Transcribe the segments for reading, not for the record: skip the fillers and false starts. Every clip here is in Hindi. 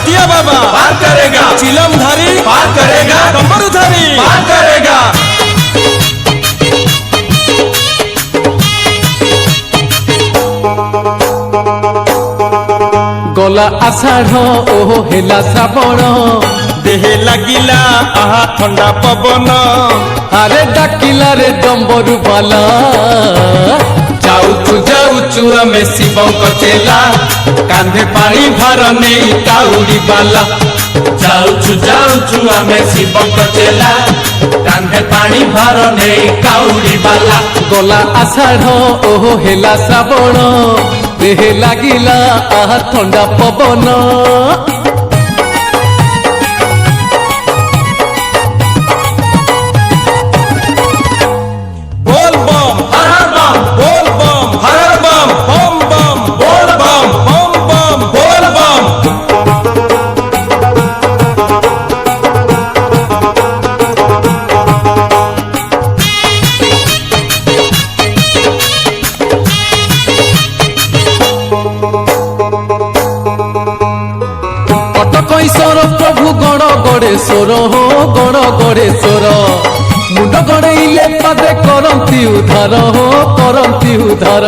चटिया बाबा पार करेगा, चिलम धारी पार करेगा, डमरू धारी पार करेगा। गला आषाढ़ ओहो हेला श्रावण देहे लागिला आहा ठंडा पवन अरे डाकिला रे डम्बरू बाला जाऊचु आमे शिवंक चेला कांधे पानी भार नहीं काउड़ी बाला। जाऊचु आमे शिवंक चेला कांधे पानी भार नहीं काउड़ी बाला। गला आषाढ़ ओहो हेला श्रावण देहे लागिला आहा ठंडा पवन बोल बम हर हर बम, बोल बम हर हर बम, बम बम बोल बम, बम बम बोल बम। कटकईश्वर प्रभु गण गणेश्वर हो गण गणेश्वर मुंड गणेइले पादे करंती उद्धार हो करंती उद्धार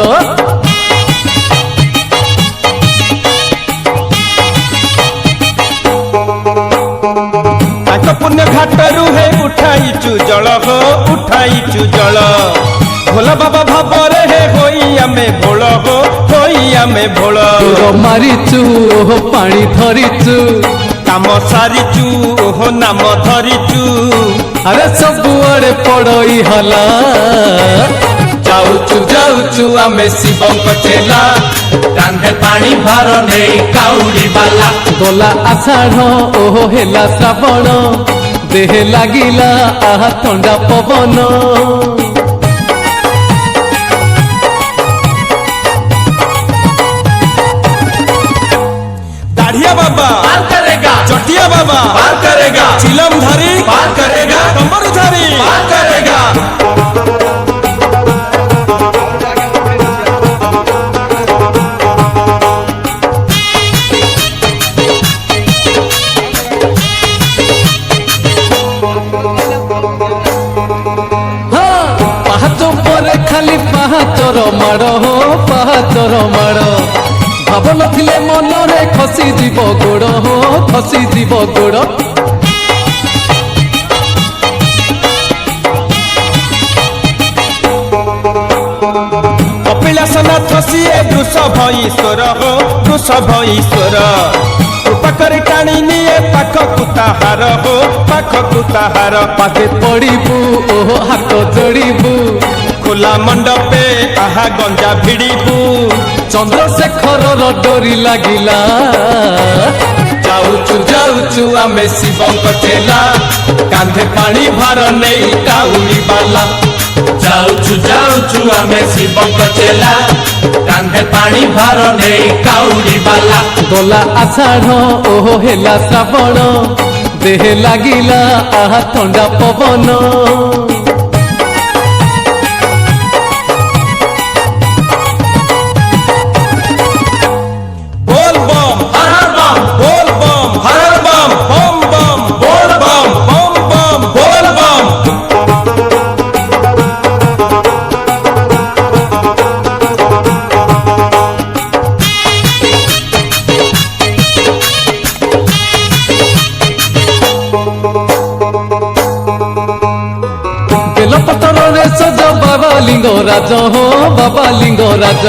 ताक पुण्य घाटरू हे उठाइचु जल हो उठाइचु जल भोला बाबा भाବରେ हे होई आमे भोଳ हो होई आमे भोଳ तोर मारिचु ओहो पानी धरिचु काम सारिचु ओहो नाम धरिचु अरे सबुआड़े पड़ई हला जाऊचु आमे शिवंक चेला कांधे पानी भार नहीं काउड़ी बाला। गला आषाढ़ ओहो हेला श्रावण देहे लागिला आहा ठंडा पवन दाढ़िया बाबा पार करेगा, चटिया बाबा पार करेगा, चिलम धारी पार करेगा, डमरू धारी पार करेगा। पाहाच परे खाली पाहाचर माड़ हो पाहाचर माड़ भाव नथिले मनरे खसी जीव गोड़ हो खसी जीव गोड़ कपिलासनाथ सिए वृषभ ईश्वर हो वृषभ ईश्वर कृपा कर टाणी निये पाख कुताहार हो पाख कुताहार पाखे पड़बू ओहो हाथ जोड़बू खोला मंडपे आहा गंजा भिड़बू चंद्रशेखर डोरी लागिला जाऊचु आमे शिवंक चेला कांधे पानी भार नहीं काउड़ी बाला। जाऊचु आमे शिवंक चेला कांधे पानी भार नहीं काउड़ी बाला। गला आषाढ़ ओहो हेला श्रावण देहे लागिला आहा ठंडा पवन बोल बम हर हर बम, बोल बम हर हर बम, बम बम बोल बम, बम बम बोल बम। बेलपतर रे सज बाबा लिंगराज हो बाबा लिंगराज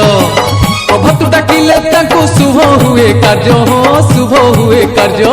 प्रभु डाकिले तांको शुभ हुए कार्य हो शुभ हुए कार्य